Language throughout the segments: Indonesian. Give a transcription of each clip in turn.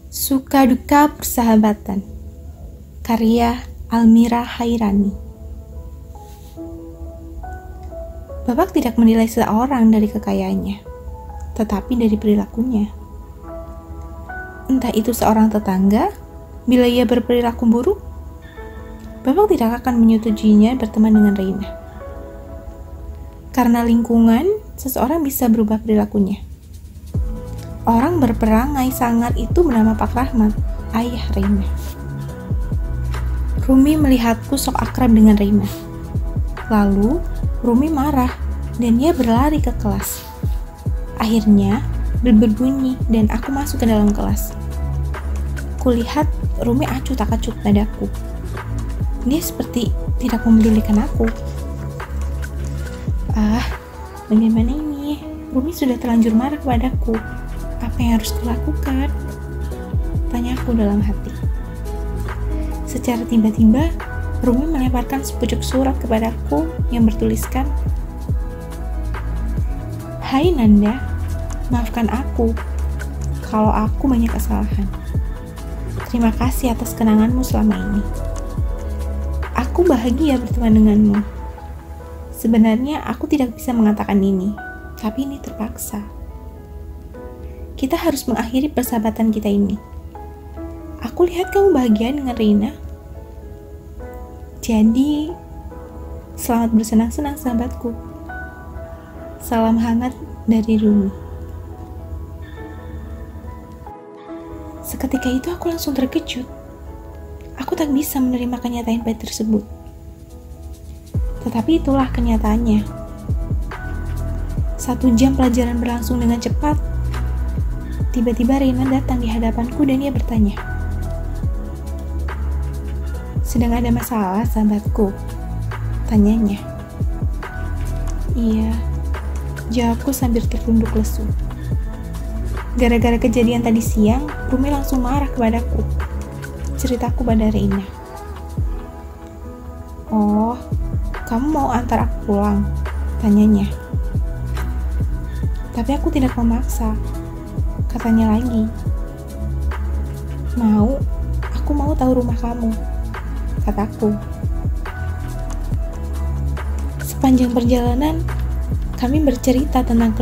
Suka Duka Persahabatan, karya Almira Hairani. Bapak tidak menilai seseorang dari kekayaannya, tetapi dari perilakunya. Entah itu seorang tetangga, bila ia berperilaku buruk, Bapak tidak akan menyetujuinya berteman dengan Reina. Karena lingkungan, seseorang bisa berubah perilakunya. Orang berperangai sangar itu bernama Pak Rahmat, ayah Reina. Rumi melihatku sok akrab dengan Reina. Lalu, Rumi marah dan dia berlari ke kelas. Akhirnya, bel berbunyi dan aku masuk ke dalam kelas. Kulihat Rumi acuh tak acuh padaku. Dia seperti tidak memedulikan aku. Bagaimana ini? Rumi sudah terlanjur marah kepadaku. Apa yang harus kulakukan? Tanyaku dalam hati. Secara tiba-tiba, Rumi melemparkan sepucuk surat kepadaku yang bertuliskan, "Hai Nanda, maafkan aku kalau aku banyak kesalahan. Terima kasih atas kenanganmu selama ini. Aku bahagia berteman denganmu. Sebenarnya aku tidak bisa mengatakan ini, tapi ini terpaksa. Kita harus mengakhiri persahabatan kita ini. Aku lihat kamu bahagia dengan Reina. Jadi, selamat bersenang-senang sahabatku. Salam hangat dari Rumi." Seketika itu aku langsung terkejut. Aku tak bisa menerima kenyataan pahit tersebut. Tetapi itulah kenyataannya. 1 jam pelajaran berlangsung dengan cepat. Tiba-tiba Reina datang di hadapanku dan dia bertanya, "Sedang ada masalah, sahabatku?" tanyanya. "Iya," jawabku sambil tertunduk lesu. Gara-gara kejadian tadi siang, Rumi langsung marah kepadaku. Ceritaku pada Reina. "Oh, kamu mau antar aku pulang?" tanyanya. Tapi aku tidak memaksa. Katanya lagi, aku mau tahu rumah kamu," kataku. Sepanjang perjalanan, kami bercerita tentang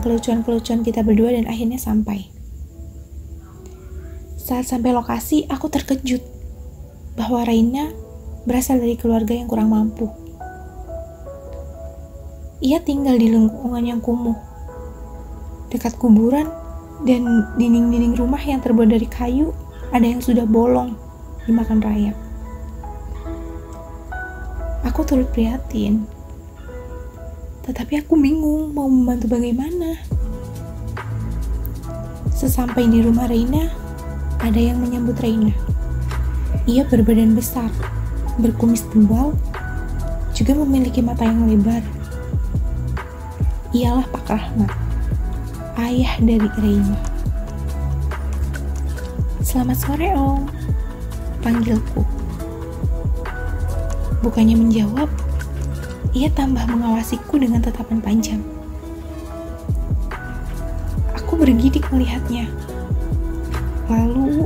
kelucuan-kelucuan kita berdua dan akhirnya sampai. Saat sampai lokasi, aku terkejut bahwa Reina berasal dari keluarga yang kurang mampu. Ia tinggal di lingkungan yang kumuh, dekat kuburan, dan dinding-dinding rumah yang terbuat dari kayu ada yang sudah bolong dimakan rayap. Aku turut prihatin, tetapi aku bingung mau membantu bagaimana. Sesampai di rumah Reina, ada yang menyambut Reina. Ia berbadan besar, berkumis tebal, juga memiliki mata yang lebar. Ialah Pak Rahmat, ayah dari Reina. "Selamat sore, Om," panggilku. Bukannya menjawab, ia tambah mengawasiku dengan tatapan panjang. Aku bergidik melihatnya. Lalu,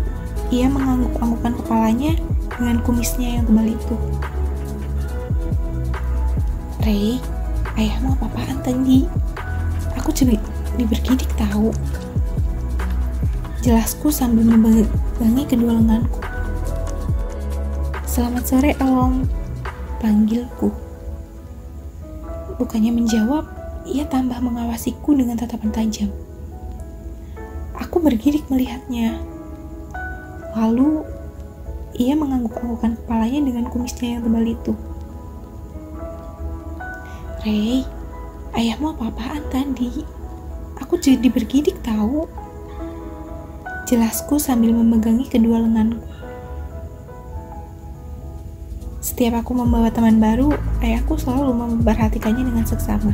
ia mengangguk-anggukkan kepalanya dengan kumisnya yang tebal itu. "Rey, ayahmu apa-apaan tadi? Aku juga bergidik tahu," jelasku sambil memegangi kedua lenganku. "Selamat sore, Om," panggilku. Bukannya menjawab, ia tambah mengawasiku dengan tatapan tajam. Aku bergidik melihatnya. Lalu, ia mengangguk-anggukkan kepalanya dengan kumisnya yang tebal itu. "Rey, ayahmu apa-apaan tadi? Aku jadi bergidik tahu," jelasku sambil memegangi kedua lenganku. Setiap aku membawa teman baru, ayahku selalu memperhatikannya dengan seksama,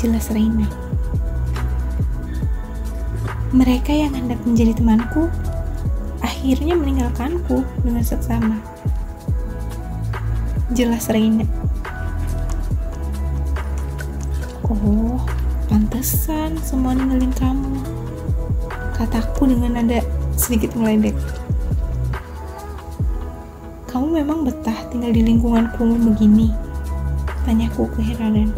jelas Reina. Mereka yang hendak menjadi temanku, akhirnya meninggalkanku dengan seksama, jelas Reina. "Oh, Pantesan semua ninggalin kamu, kataku dengan nada sedikit meledek. Kamu memang betah tinggal di lingkungan kumuh begini? Tanyaku keheranan.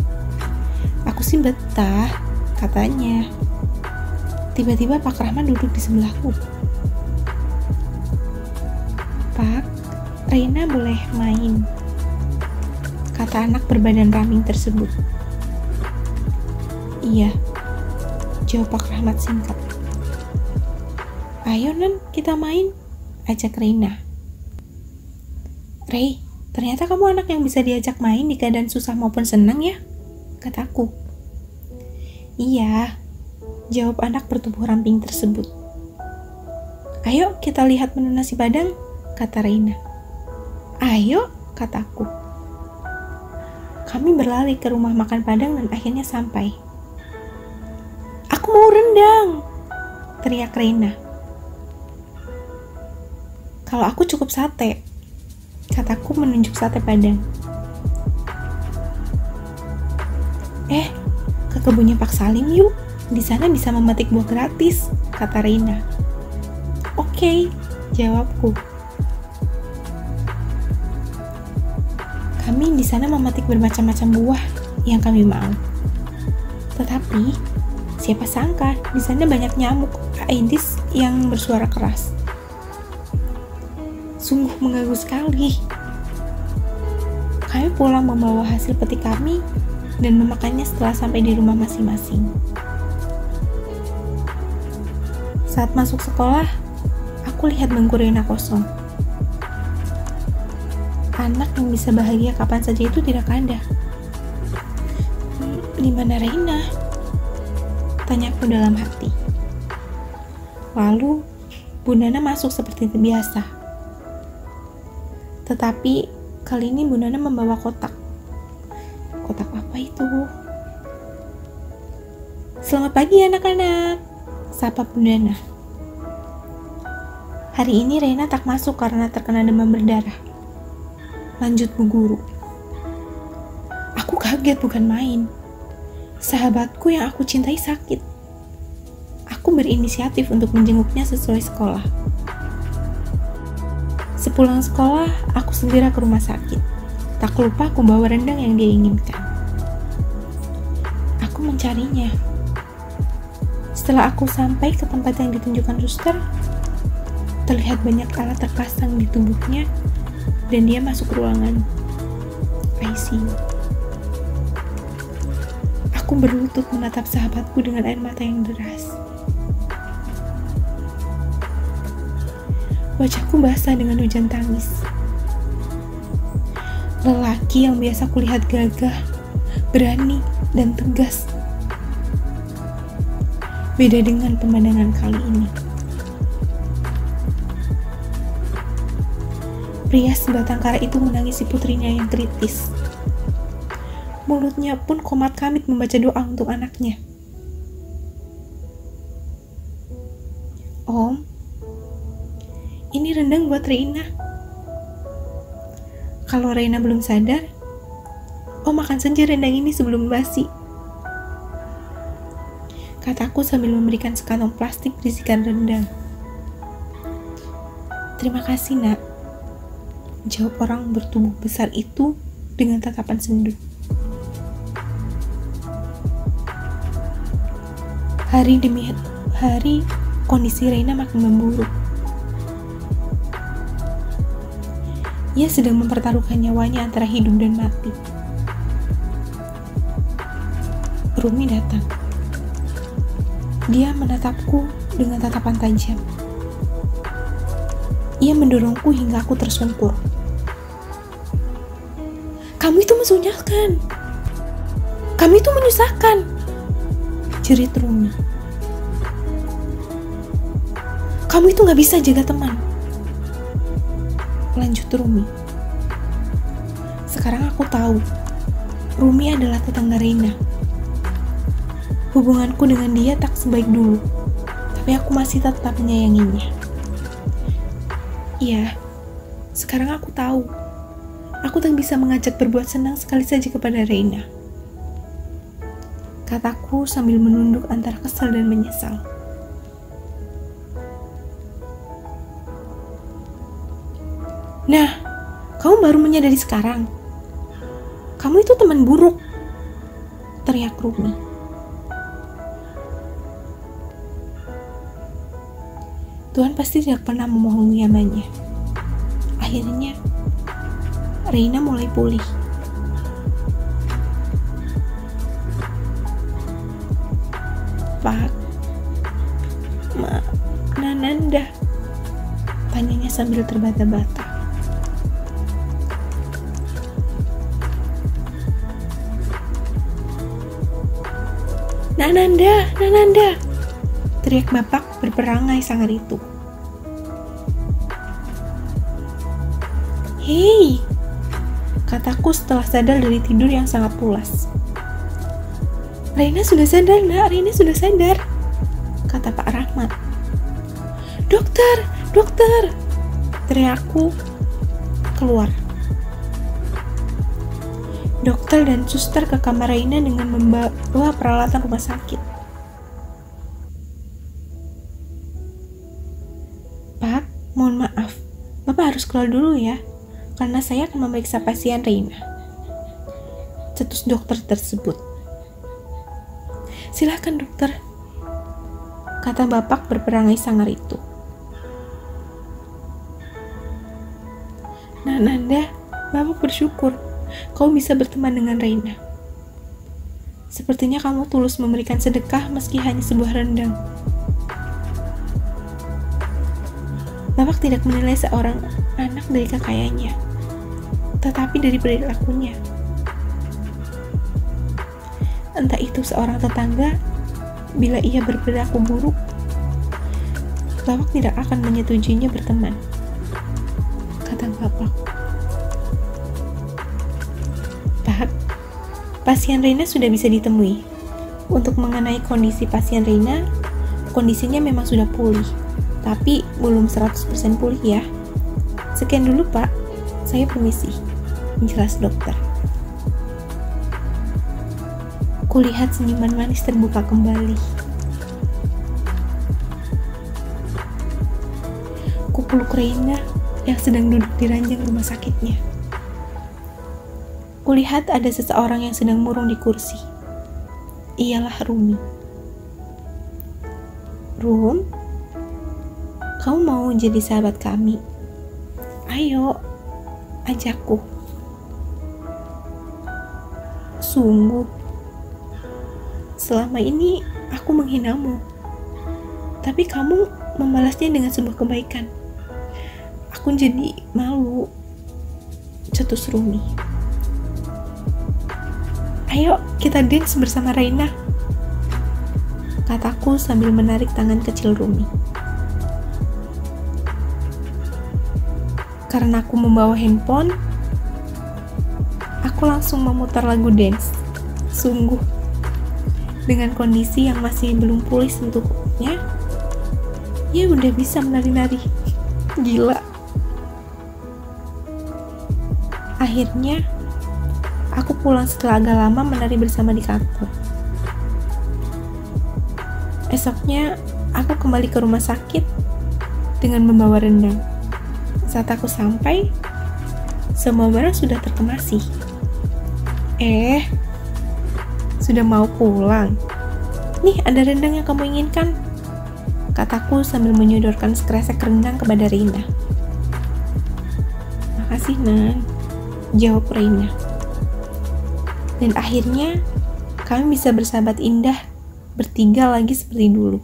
Aku sih betah, katanya. Tiba-tiba Pak Rahman duduk di sebelahku. Pak, Reina boleh main, kata anak berbadan ramping tersebut. Iya, jawab Pak Rahmat singkat. Ayo Nan, kita main, ajak Reina. Rey, ternyata kamu anak yang bisa diajak main di keadaan susah maupun senang ya, kataku. Iya, jawab anak bertubuh ramping tersebut. Ayo kita lihat menu nasi padang, kata Reina. Ayo, kataku. Kami berlari ke rumah makan Padang dan akhirnya sampai. Aku mau rendang, teriak Reina. Kalau aku cukup sate, kataku menunjuk sate Padang. Ke kebunnya Pak Salim yuk, di sana bisa memetik buah gratis, kata Reina. Oke, jawabku. Kami di sana memetik bermacam-macam buah yang kami mau. Tetapi, siapa sangka di sana banyak nyamuk Aedes yang bersuara keras. Sungguh mengganggu sekali. Kami pulang membawa hasil petik kami dan memakannya setelah sampai di rumah masing-masing. Saat masuk sekolah, aku lihat bangku Reina kosong. Anak yang bisa bahagia kapan saja itu tidak ada. Di mana Reina? Tanyaku dalam hati. Lalu, Bu Nana masuk seperti biasa. Tetapi, kali ini Bu Nana membawa kotak. Kotak apa itu? Selamat pagi anak-anak, sapa Bu Nana. Hari ini Reina tak masuk karena terkena demam berdarah. Lanjut Bu Guru. Aku kaget bukan main. Sahabatku yang aku cintai sakit. Aku berinisiatif untuk menjenguknya sesuai sekolah. Sepulang sekolah, aku segera ke rumah sakit. Tak lupa aku bawa rendang yang dia inginkan. Aku mencarinya. Setelah aku sampai ke tempat yang ditunjukkan suster, terlihat banyak alat terpasang di tubuhnya dan dia masuk ruangan ICU. Aku berlutut menatap sahabatku dengan air mata yang deras. Wajahku basah dengan hujan tangis. Lelaki yang biasa kulihat gagah, berani, dan tegas. Beda dengan pemandangan kali ini. Pria sebatang kara itu menangisi putrinya yang kritis. Mulutnya pun komat kamit membaca doa untuk anaknya. Om, ini rendang buat Reina. Kalau Reina belum sadar, Om makan saja rendang ini sebelum basi, kataku sambil memberikan sekantong plastik berisikan rendang. Terima kasih nak, jawab orang bertubuh besar itu dengan tatapan sendu. Hari demi hari, kondisi Reina makin memburuk. Ia sedang mempertaruhkan nyawanya antara hidup dan mati. Rumi datang. Dia menatapku dengan tatapan tajam. Ia mendorongku hingga aku tersungkur. Kamu itu mensunyikan. Kamu itu menyusahkan, jerit Rumi. Kamu itu gak bisa jaga teman, lanjut Rumi. Sekarang aku tahu, Rumi adalah tetangga Reina. Hubunganku dengan dia tak sebaik dulu, tapi aku masih tetap menyayanginya. Iya, sekarang aku tahu. Aku tak bisa mengajak berbuat senang sekali saja kepada Reina. kataku sambil menunduk antara kesal dan menyesal. Nah, kamu baru menyadari sekarang. Kamu itu teman buruk, teriak Rumi. Tuhan pasti tidak pernah memohongi hambanya. Akhirnya, Reina mulai pulih. Pak, Ma, Nananda, tanyanya sambil terbata-bata. Nananda, teriak bapak berperangai sangar itu. Hei, kataku setelah sadar dari tidur yang sangat pulas. Reina sudah sadar, nak. Reina sudah sadar, kata Pak Rahmat. Dokter, teriakku keluar. Dokter dan suster ke kamar Reina dengan membawa peralatan rumah sakit. Pak, mohon maaf, Bapak harus keluar dulu ya, karena saya akan memeriksa pasien Reina, cetus dokter tersebut. Silahkan dokter, kata bapak berperangai sangar itu. Nah, Nanda, bapak bersyukur kau bisa berteman dengan Reina. Sepertinya kamu tulus memberikan sedekah meski hanya sebuah rendang. Bapak tidak menilai seorang anak dari kakaknya, tetapi dari perilakunya. Entah itu seorang tetangga, bila ia berperilaku buruk, Bapak tidak akan menyetujuinya berteman, kata Bapak. Pasien Reina sudah bisa ditemui. Untuk mengenai kondisi pasien Reina, kondisinya memang sudah pulih, tapi belum 100% pulih ya. Sekian dulu Pak, saya permisi, jelas dokter. Kulihat senyuman manis terbuka kembali. Kupeluk Reina yang sedang duduk di ranjang rumah sakitnya. Kulihat ada seseorang yang sedang murung di kursi. Ialah Rumi. Rum, kamu mau jadi sahabat kami? Ayo, ajakku. Sungguh, selama ini aku menghinamu, tapi kamu membalasnya dengan sebuah kebaikan. Aku jadi malu, cetus Rumi. Ayo kita dance bersama Reina, kataku sambil menarik tangan kecil Rumi. Karena aku membawa handphone, aku langsung memutar lagu dance. Sungguh, dengan kondisi yang masih belum pulih sentuhnya, ya udah bisa menari-nari. Gila. Akhirnya, aku pulang setelah agak lama menari bersama di kantor. Esoknya, aku kembali ke rumah sakit dengan membawa rendang. Saat aku sampai, semua barang sudah terkemasi. Sudah mau pulang? Nih, ada rendang yang kamu inginkan, kataku sambil menyodorkan sekresek rendang kepada Reina. Makasih, Nan, jawab Reina. Dan akhirnya, kami bisa bersahabat indah, bertiga lagi seperti dulu.